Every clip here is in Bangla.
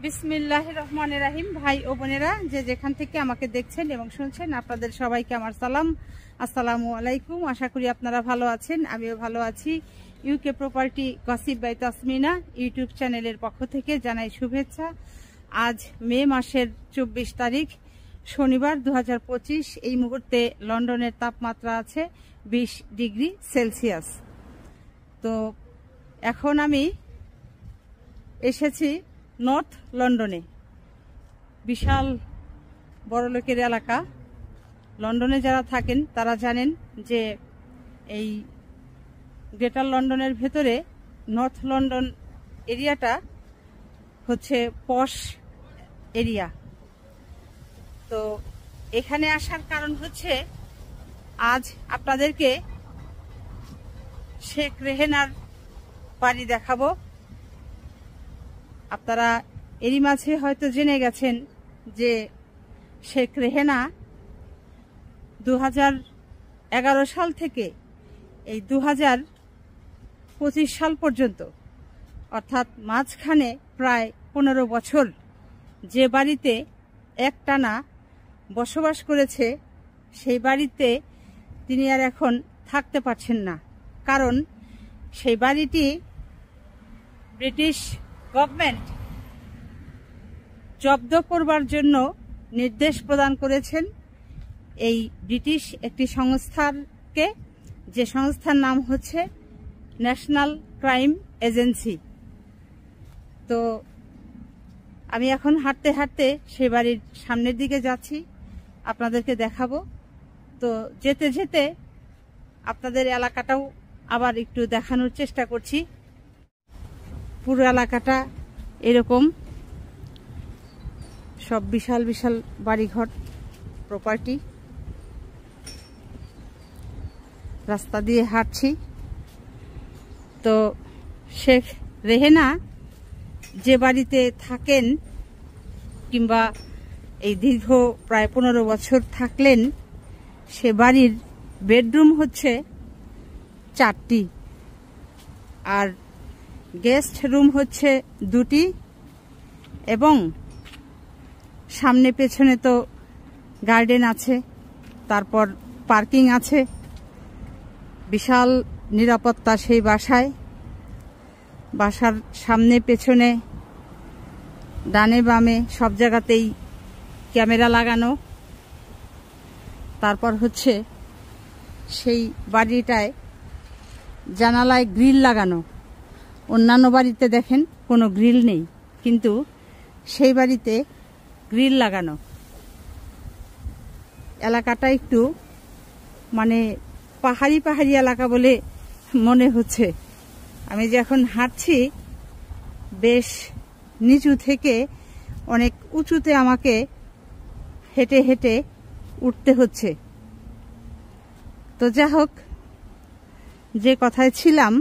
বিসমিল্লাহির রহমানির রহিম। ভাই ও বোনেরা, যে যেখান থেকে আমাকে দেখছেন এবং শুনছেন, আপনাদের সবাইকে আমার সালাম, আসসালামু আলাইকুম। আশা করি আপনারা ভালো আছেন, আমিও ভালো আছি। UK property gossip by Tasmina YouTube চ্যানেলের পক্ষ থেকে জানাই শুভেচ্ছা। আজ মে মাসের 24 তারিখ শনিবার 2025। এই মুহূর্তে লন্ডনের তাপমাত্রা আছে 20 ডিগ্রি সেলসিয়াস। তো এখন আমি এসেছি নর্থ লন্ডনে। বিশাল বড়লোকের এলাকা। লন্ডনে যারা থাকেন তারা জানেন যে এই গ্রেটার লন্ডনের ভেতরে নর্থ লন্ডন এরিয়াটা হচ্ছে পশ এরিয়া। তো এখানে আসার কারণ হচ্ছে আজ আপনাদেরকে শেখ রেহেনার বাড়ি দেখাবো। আপনারা এরই মাঝে হয়তো জেনে গেছেন যে শেখ রেহেনা 2011 সাল থেকে এই 2025 সাল পর্যন্ত, অর্থাৎ মাঝখানে প্রায় 15 বছর যে বাড়িতে একটানা বসবাস করেছে, সেই বাড়িতে তিনি আর এখন থাকতে পারছেন না। কারণ সেই বাড়িটি ব্রিটিশ গভর্নমেন্ট জব্দ করবার জন্য নির্দেশ প্রদান করেছেন এই ব্রিটিশ একটি সংস্থাকে, যে সংস্থার নাম হচ্ছে ন্যাশনাল ক্রাইম এজেন্সি। তো আমি এখন হাঁটতে হাঁটতে সেই বাড়ির সামনের দিকে যাচ্ছি, আপনাদেরকে দেখাবো। তো যেতে যেতে আপনাদের এলাকাটাও আবার একটু দেখানোর চেষ্টা করছি। পুরো এলাকাটা এরকম, সব বিশাল বিশাল বাড়িঘর, প্রপার্টি। রাস্তা দিয়ে হাঁটছি। তো শেখ রেহেনা যে বাড়িতে থাকেন কিংবা এই দীর্ঘ প্রায় 15 বছর থাকলেন, সে বাড়ির বেডরুম হচ্ছে 4টি, আর গেস্ট রুম হচ্ছে 2টি, এবং সামনে পেছনে তো গার্ডেন আছে, তারপর পার্কিং আছে। বিশাল নিরাপত্তা সেই বাসায়। বাসার সামনে পেছনে ডানে বামে সব জায়গাতেই ক্যামেরা লাগানো। তারপর হচ্ছে সেই বাড়িটায় জানালায় গ্রিল লাগানো। অন্যান্য বাড়িতে দেখেন কোনো গ্রিল নেই, কিন্তু সেই বাড়িতে গ্রিল লাগানো। এলাকাটা একটু মানে পাহাড়ি পাহাড়ি এলাকা বলে মনে হচ্ছে। আমি যখন হাঁটছি বেশ নিচু থেকে অনেক উঁচুতে আমাকে হেঁটে হেঁটে উঠতে হচ্ছে। তো যা হোক, যে কথায় ছিলাম,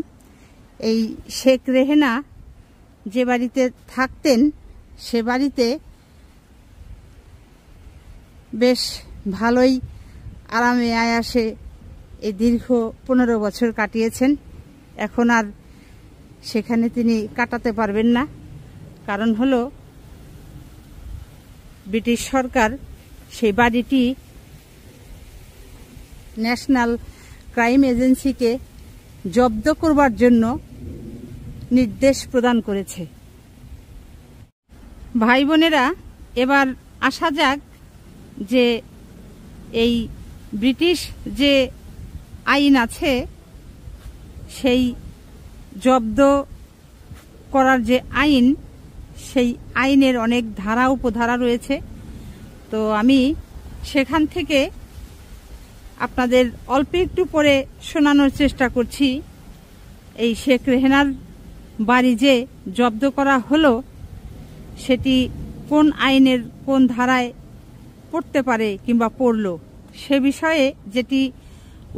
এই শেখ রেহেনা যে বাড়িতে থাকতেন, সে বাড়িতে বেশ ভালোই আরামে আয়াসে এই দীর্ঘ 15 বছর কাটিয়েছেন। এখন আর সেখানে তিনি কাটাতে পারবেন না। কারণ হলো ব্রিটিশ সরকার সেই বাড়িটি ন্যাশনাল ক্রাইম এজেন্সিকে জব্দ করবার জন্য নির্দেশ প্রদান করেছে। ভাই বোনেরা, এবার আসা যাক যে এই ব্রিটিশ যে আইন আছে, সেই জব্দ করার যে আইন, সেই আইনের অনেক ধারা উপধারা রয়েছে। তো আমি সেখান থেকে আপনাদের অল্প একটু পরে শোনানোর চেষ্টা করছি। এই শেখ রেহেনার বাড়ি যে জব্দ করা হলো, সেটি কোন আইনের কোন ধারায় পড়তে পারে কিংবা পড়ল, সে বিষয়ে যেটি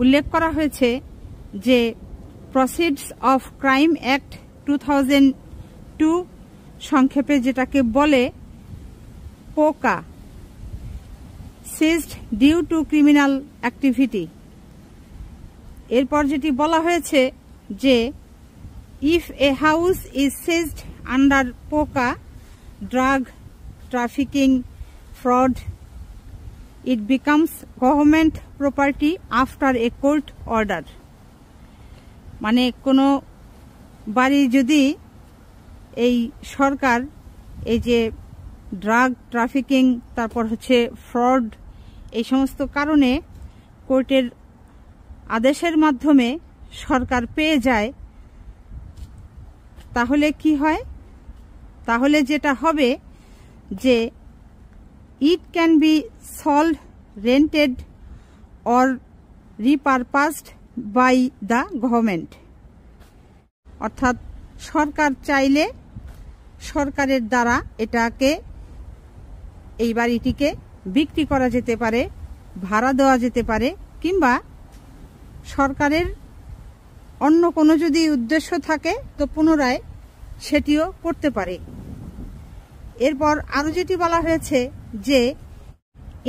উল্লেখ করা হয়েছে যে প্রসিডস অফ ক্রাইম অ্যাক্ট 2002, সংক্ষেপে যেটাকে বলে POCA, seized due to criminal activity. এরপর যেটি বলা হয়েছে যে if a house is seized under POCA, drug trafficking, fraud, it becomes government property after a court order. মানে কোনো বাড়ি যদি এই সরকার এই যে ড্রাগ ট্রাফিকিং, তারপর হচ্ছে ফ্রড, এই সমস্ত কারণে কোর্টের আদেশের মাধ্যমে সরকার পেয়ে যায়, তাহলে কি হয়? তাহলে যেটা হবে যে it can be sold, rented or repurposed by the government. অর্থাৎ সরকার চাইলে সরকারের দ্বারা এটাকে, এই বাড়িটিকে বিক্রি করা যেতে পারে, ভাড়া দেওয়া যেতে পারে, কিংবা সরকারের অন্য কোনো যদি উদ্দেশ্য থাকে তো পুনরায় সেটিও করতে পারে। এরপর আরও যেটি বলা হয়েছে যে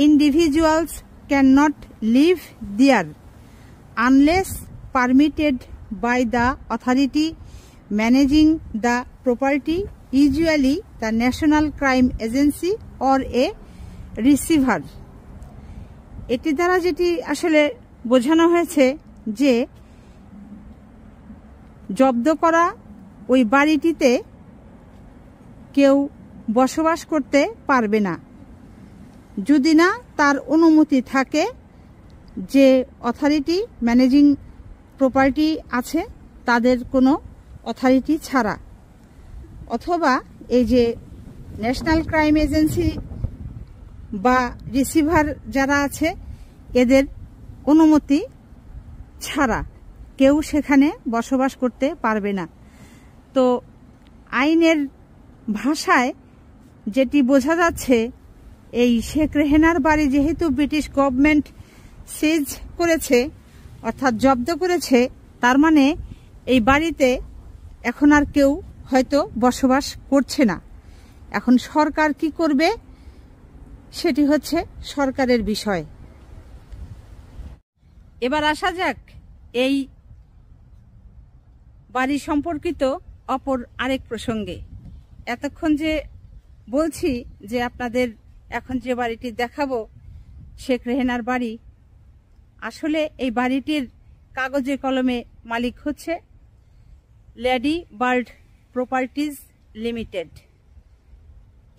individuals can not live there unless permitted by the authority managing the property, usually the national crime agency or a receiver. এটি দ্বারা যেটি আসলে বোঝানো হয়েছে যে জব্দ করা ওই বাড়িটিতে কেউ বসবাস করতে পারবে না যদি না তার অনুমতি থাকে, যে অথরিটি ম্যানেজিং প্রপার্টি আছে তাদের কোনো অথরিটি ছাড়া, অথবা এই যে ন্যাশনাল ক্রাইম এজেন্সি বা রিসিভার যারা আছে এদের অনুমতি ছাড়া কেউ সেখানে বসবাস করতে পারবে না। তো আইনের ভাষায় যেটি বোঝা যাচ্ছে, এই শেখ রেহেনার বাড়ি যেহেতু ব্রিটিশ গভর্নমেন্ট সিজ করেছে, অর্থাৎ জব্দ করেছে, তার মানে এই বাড়িতে এখন আর কেউ হয়তো বসবাস করছে না। এখন সরকার কি করবে সেটি হচ্ছে সরকারের বিষয়। এবার আসা যাক এই বাড়ি সম্পর্কিত অপর আরেক প্রসঙ্গে। এতক্ষণ যে বলছি যে আপনাদের এখন যে বাড়িটি দেখাবো শেখ রেহেনার বাড়ি, আসলে এই বাড়িটির কাগজে কলমে মালিক হচ্ছে লেডি বার্ড প্রপার্টিজ লিমিটেড।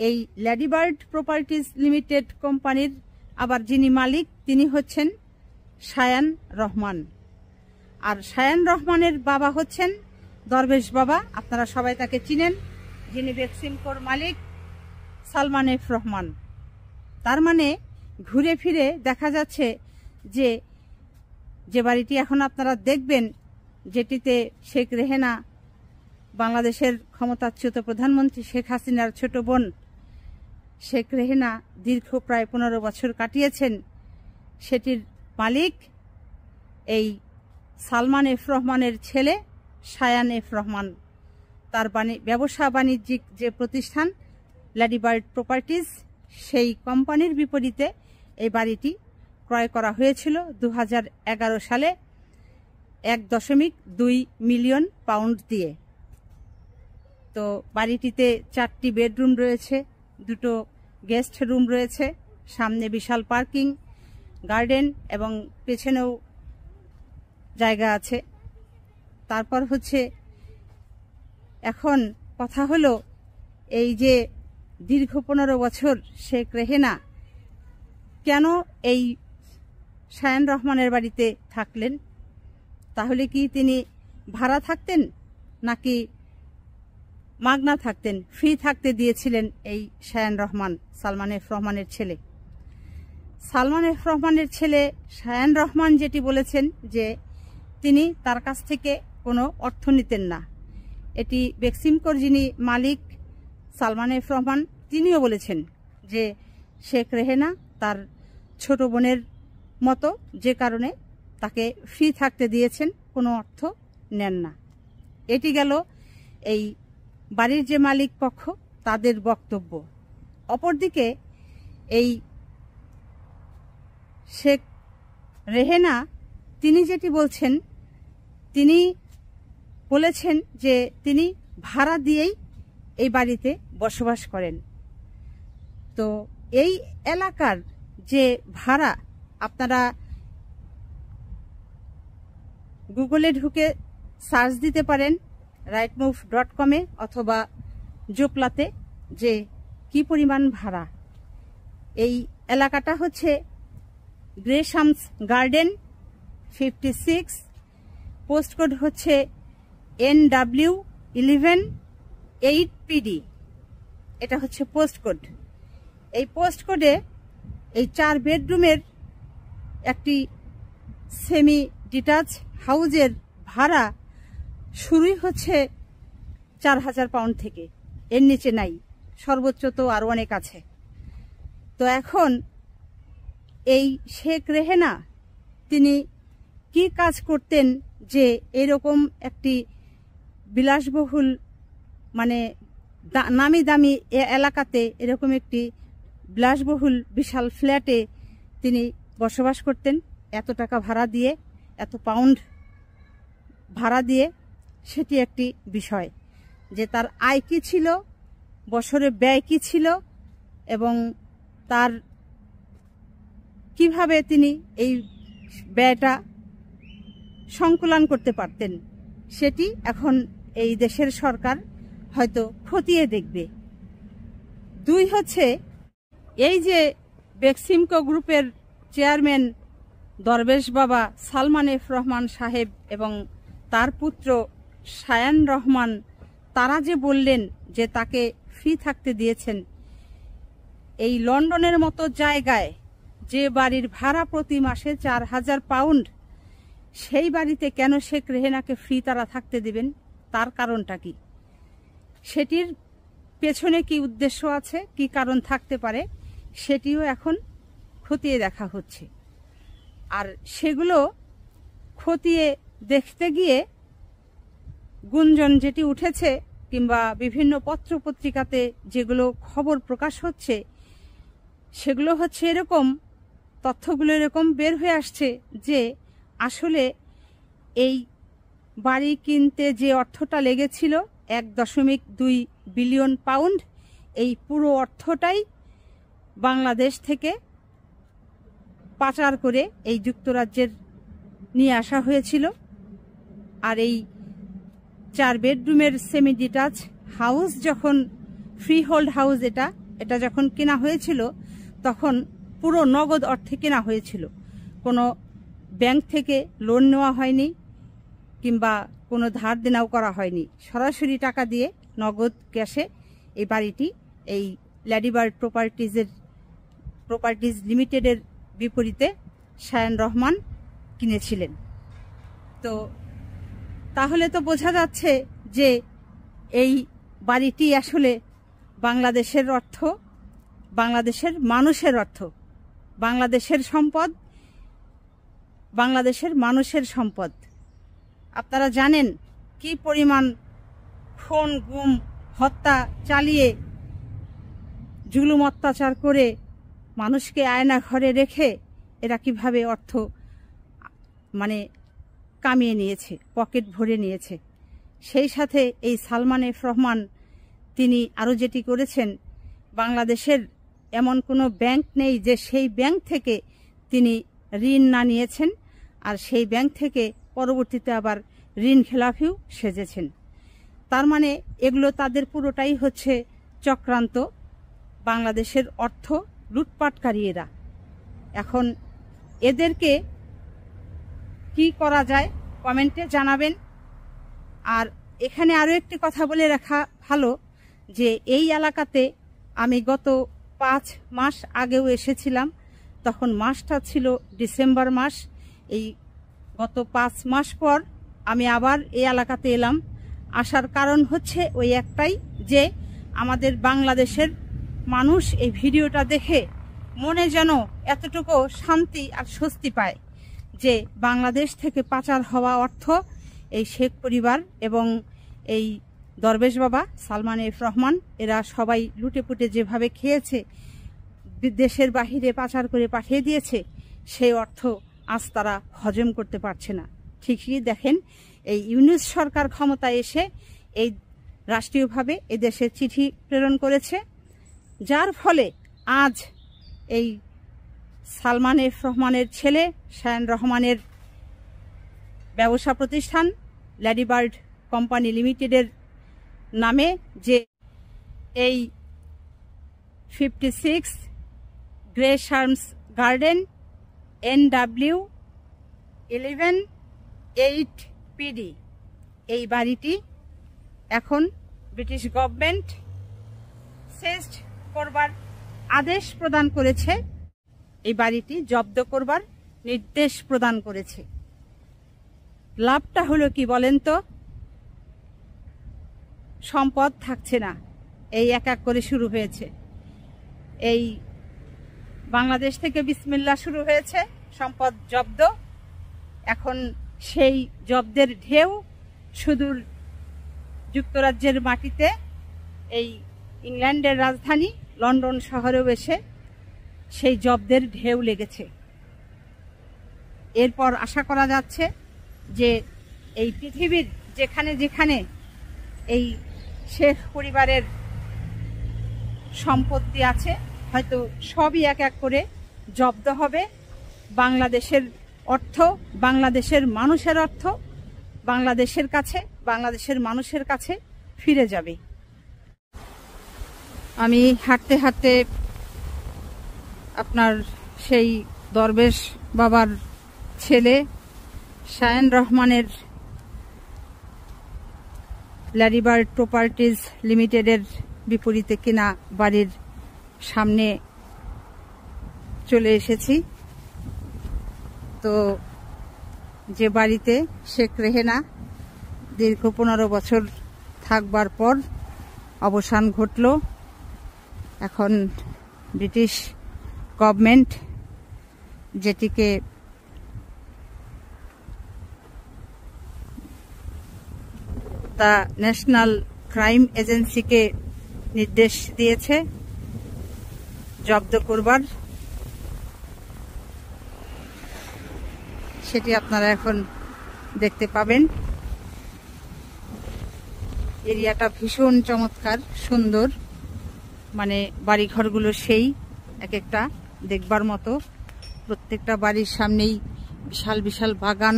এই লেডি বার্ড প্রপার্টিজ লিমিটেড কোম্পানির আবার যিনি মালিক তিনি হচ্ছেন শায়ান রহমান। আর শায়ান রহমানের বাবা হচ্ছেন দরবেশ বাবা, আপনারা সবাই তাকে চিনেন, যিনি বেক্সিমকোর মালিক সালমান এফ রহমান। তার মানে ঘুরে ফিরে দেখা যাচ্ছে যে যে বাড়িটি এখন আপনারা দেখবেন, যেটিতে শেখ রেহেনা বাংলাদেশের ক্ষমতাচ্যুত প্রধানমন্ত্রী শেখ হাসিনার ছোট বোন শেখ রেহেনা দীর্ঘ প্রায় 15 বছর কাটিয়েছেন, সেটির মালিক এই সালমান এফ রহমানের ছেলে শায়ান এফ রহমান। তার ব্যবসা বাণিজ্যিক যে প্রতিষ্ঠান লেডি বার্ড প্রপার্টিজ, সেই কোম্পানির বিপরীতে এই বাড়িটি ক্রয় করা হয়েছিল 2011 সালে 1.2 মিলিয়ন পাউন্ড দিয়ে। তো বাড়িটিতে 4টি বেডরুম রয়েছে, 2টো গেস্ট রুম রয়েছে, সামনে বিশাল পার্কিং, গার্ডেন এবং পেছনেও জায়গা আছে। তারপর হচ্ছে এখন কথা হলো এই যে দীর্ঘ 15 বছর শেখ রেহেনা কেন এই শায়ান রহমানের বাড়িতে থাকলেন? তাহলে কি তিনি ভাড়া থাকতেন নাকি মাগনা থাকতেন, ফ্রি থাকতে দিয়েছিলেন এই শায়ান রহমান, সালমান এফ রহমানের ছেলে? সালমান এফ রহমানের ছেলে শায়ান রহমান যেটি বলেছেন যে তিনি তার কাছ থেকে কোনো অর্থ নিতেন না। এটি বেক্সিমকোর যিনি মালিক সালমান এফ রহমান তিনিও বলেছেন যে শেখ রেহেনা তার ছোট বোনের মতো, যে কারণে তাকে ফ্রি থাকতে দিয়েছেন, কোনো অর্থ নেন না। এটি গেল এই বাড়ির যে মালিক পক্ষ তাদের বক্তব্য। অপরদিকে এই শেখ রেহেনা তিনি যেটি বলছেন, তিনি বলেছেন যে তিনি ভাড়া দিয়েই এই বাড়িতে বসবাস করেন। তো এই এলাকার যে ভাড়া, আপনারা গুগলে ঢুকে সার্চ দিতে পারেন rightmove.com-এ অথবা জোপলাতে, যে কি পরিমাণ ভাড়া। এই এলাকাটা হচ্ছে গ্রেশামস গার্ডেন 56, পোস্টকোড হচ্ছে NW118PD। এটা হচ্ছে পোস্টকোড। এই পোস্টকোডে এই 4 বেডরুমের একটি সেমি ডিটাচ হাউজের ভাড়া শুরুই হচ্ছে 4000 পাউন্ড থেকে, এর নিচে নাই, সর্বোচ্চ তো আরো অনেক আছে। তো এখন এই শেখ রেহেনা তিনি কি কাজ করতেন যে এরকম একটি বিলাসবহুল মানে নামি দামি এলাকাতে এরকম একটি বিলাসবহুল বিশাল ফ্ল্যাটে তিনি বসবাস করতেন, এত টাকা ভাড়া দিয়ে, এত পাউন্ড ভাড়া দিয়ে। সেটি একটি বিষয় যে তার আয় কি ছিল, বছরে ব্যয় কি ছিল, এবং তার কিভাবে তিনি এই ব্যয়টা সংকুলান করতে পারতেন, সেটি এখন এই দেশের সরকার হয়তো খতিয়ে দেখবে। 2 হচ্ছে এই যে বেক্সিমকো গ্রুপের চেয়ারম্যান দরবেশ বাবা সালমান এফ রহমান সাহেব এবং তার পুত্র শায়ান রহমান, তারা যে বললেন যে তাকে ফ্রি থাকতে দিয়েছেন, এই লন্ডনের মতো জায়গায় যে বাড়ির ভাড়া প্রতি মাসে 4000 পাউন্ড, সেই বাড়িতে কেন শেখ রেহেনাকে ফ্রি তারা থাকতে দিবেন? তার কারণটা কি? সেটির পেছনে কি উদ্দেশ্য আছে, কি কারণ থাকতে পারে, সেটিও এখন খতিয়ে দেখা হচ্ছে। আর সেগুলো খতিয়ে দেখতে গিয়ে গুঞ্জন যেটি উঠেছে, কিংবা বিভিন্ন পত্র পত্রিকাতে যেগুলো খবর প্রকাশ হচ্ছে, সেগুলো হচ্ছে এরকম, তথ্যগুলো এরকম বের হয়ে আসছে যে আসলে এই বাড়ি কিনতে যে অর্থটা লেগেছিল 1.2 বিলিয়ন পাউন্ড, এই পুরো অর্থটাই বাংলাদেশ থেকে পাচার করে এই যুক্তরাজ্যের নিয়ে আসা হয়েছিল। আর এই 4 বেডরুমের সেমি ডিটাচ হাউস যখন ফ্রি হোল্ড হাউস এটা যখন কেনা হয়েছিল, তখন পুরো নগদ অর্থে কেনা হয়েছিল, কোনো ব্যাংক থেকে লোন নেওয়া হয়নি কিংবা কোনো ধার দেনাও করা হয়নি, সরাসরি টাকা দিয়ে নগদ ক্যাশে এই বাড়িটি এই লেডিবার্ড প্রপার্টিজ লিমিটেডের বিপরীতে শায়ান রহমান কিনেছিলেন। তো তাহলে তো বোঝা যাচ্ছে যে এই বাড়িটি আসলে বাংলাদেশের অর্থ, বাংলাদেশের মানুষের অর্থ, বাংলাদেশের সম্পদ, বাংলাদেশের মানুষের সম্পদ। আপনারা জানেন কি পরিমাণ খুন, গুম, হত্যা চালিয়ে, জুলুম অত্যাচার করে মানুষকে আয়না ঘরে রেখে এরা কিভাবে অর্থ মানে কামিয়ে নিয়েছে, পকেট ভরে নিয়েছে। সেই সাথে এই সালমান এফ রহমান তিনি আরও যেটি করেছেন, বাংলাদেশের এমন কোনো ব্যাংক নেই যে সেই ব্যাংক থেকে তিনি ঋণ না নিয়েছেন, আর সেই ব্যাংক থেকে পরবর্তীতে আবার ঋণ খেলাফিও সেজেছেন। তার মানে এগুলো তাদের পুরোটাই হচ্ছে চক্রান্ত, বাংলাদেশের অর্থ লুটপাটকারী এরা। এখন এদেরকে কি করা যায় কমেন্টে জানাবেন। আর এখানে আরও একটি কথা বলে রাখা ভালো যে এই এলাকাতে আমি গত 5 মাস আগেও এসেছিলাম, তখন মাসটা ছিল ডিসেম্বর মাস। এই গত 5 মাস পর আমি আবার এই এলাকাতে এলাম। আসার কারণ হচ্ছে ওই একটাই, যে আমাদের বাংলাদেশের মানুষ এই ভিডিওটা দেখে মনে যেন এতটুকু শান্তি আর স্বস্তি পায় যে বাংলাদেশ থেকে পাচার হওয়া অর্থ এই শেখ পরিবার এবং এই দরবেশ বাবা সালমান এফ রহমান এরা সবাই লুটেপুটে যেভাবে খেয়েছে, দেশের বাহিরে পাচার করে পাঠিয়ে দিয়েছে, সেই অর্থ আজ তারা হজম করতে পারছে না। ঠিকই দেখেন, এই ইউনূস সরকার ক্ষমতায় এসে এই রাষ্ট্রীয়ভাবে এদেশে চিঠি প্রেরণ করেছে, যার ফলে আজ এই সালমান এফ রহমানের ছেলে শায়ান রহমানের ব্যবসা প্রতিষ্ঠান লেডিবার্ড কোম্পানি লিমিটেডের নামে যে এই 56 গ্রেশার্মস গার্ডেন NW 11-8PD এই বাড়িটি এখন ব্রিটিশ গভর্নমেন্ট সিজ করবার আদেশ প্রদান করেছে। এই বাড়িটি জব্দ করবার নির্দেশ প্রদান করেছে। লাভটা হলো কি বলেন তো? সম্পদ থাকছে না, এই এক এক করে শুরু হয়েছে। এই বাংলাদেশ থেকে বিসমিল্লাহ শুরু হয়েছে সম্পদ জব্দ। এখন সেই জব্দের ঢেউ সুদূর যুক্তরাজ্যের মাটিতে, এই ইংল্যান্ডের রাজধানী লন্ডন শহরেও এসে সেই জব্দের ঢেউ লেগেছে। এরপর আশা করা যাচ্ছে যে এই পৃথিবীর যেখানে যেখানে এই শেখ পরিবারের সম্পত্তি আছে হয়তো সবই এক এক করে জব্দ হবে। বাংলাদেশের অর্থ, বাংলাদেশের মানুষের অর্থ বাংলাদেশের কাছে, বাংলাদেশের মানুষের কাছে ফিরে যাবে। আমি হাঁটতে হাঁটতে আপনার সেই দরবেশ বাবার ছেলে শায়ান রহমানের লেডিবার্ড প্রপার্টিজ লিমিটেডের বিপরীতে কিনা বাড়ির সামনে চলে এসেছি। তো যে বাড়িতে শেখ রেহেনা দীর্ঘ 15 বছর থাকবার পর অবসান ঘটল, এখন ব্রিটিশ গভর্নমেন্ট যেটিকে তা ন্যাশনাল ক্রাইম এজেন্সিকে নির্দেশ দিয়েছে জব্দ করবার, সেটি আপনারা এখন দেখতে পাবেন। এরিয়াটা ভীষণ চমৎকার, সুন্দর, মানে বাড়িঘরগুলো সেই এক একটা দেখবার মতো। প্রত্যেকটা বাড়ির সামনেই বিশাল বিশাল বাগান,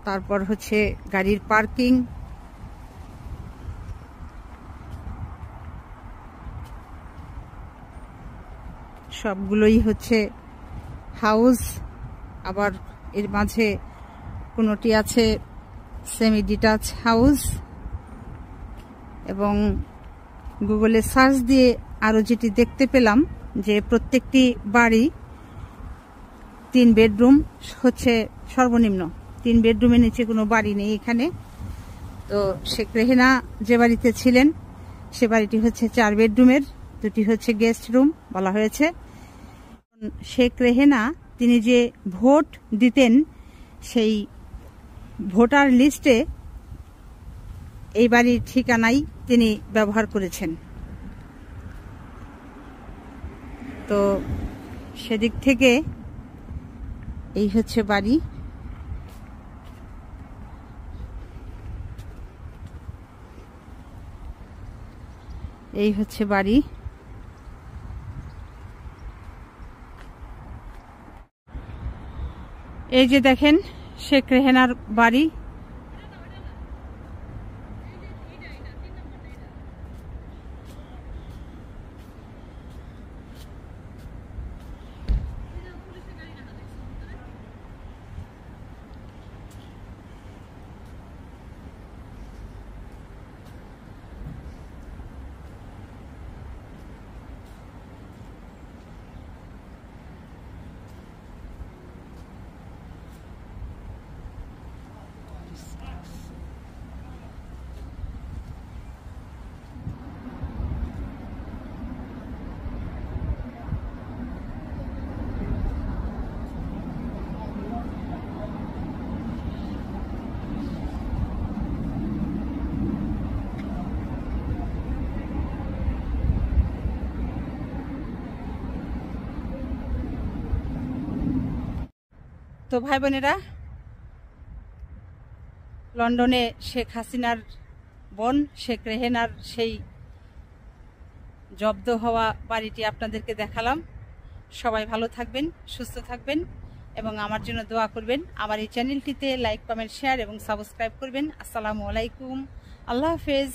তারপর হচ্ছে গাড়ির পার্কিং, সবগুলোই হচ্ছে হাউস। আবার এর মাঝে কোনোটি আছে সেমি ডিটাচ হাউস। এবং গুগলে সার্চ দিয়ে আরো যেটি দেখতে পেলাম যে প্রত্যেকটি বাড়ি 3 বেডরুম হচ্ছে সর্বনিম্ন। 3 বেডরুমের নিচে কোনো বাড়ি নেই এখানে। তো শেখ রেহেনা যে বাড়িতে ছিলেন সে বাড়িটি হচ্ছে 4 বেডরুমের, 2টি হচ্ছে গেস্ট রুম বলা হয়েছে। শেখ রেহেনা তিনি যে ভোট দিতেন সেই ভোটার লিস্টে এই বাড়ির ঠিকানাই তিনি ব্যবহার করেছেন। তো সেদিক থেকে এই হচ্ছে বাড়ি। এই হচ্ছে বাড়ি। এই যে দেখেন শেখ রেহেনার বাড়ি। তো ভাই বোনেরা, লন্ডনে শেখ হাসিনার বোন শেখ রেহেনার সেই জব্দ হওয়া বাড়িটি আপনাদেরকে দেখালাম। সবাই ভালো থাকবেন, সুস্থ থাকবেন এবং আমার জন্য দোয়া করবেন। আমার এই চ্যানেলটিতে লাইক, কমেন্ট, শেয়ার এবং সাবস্ক্রাইব করবেন। আসসালামু আলাইকুম, আল্লাহ হাফেজ।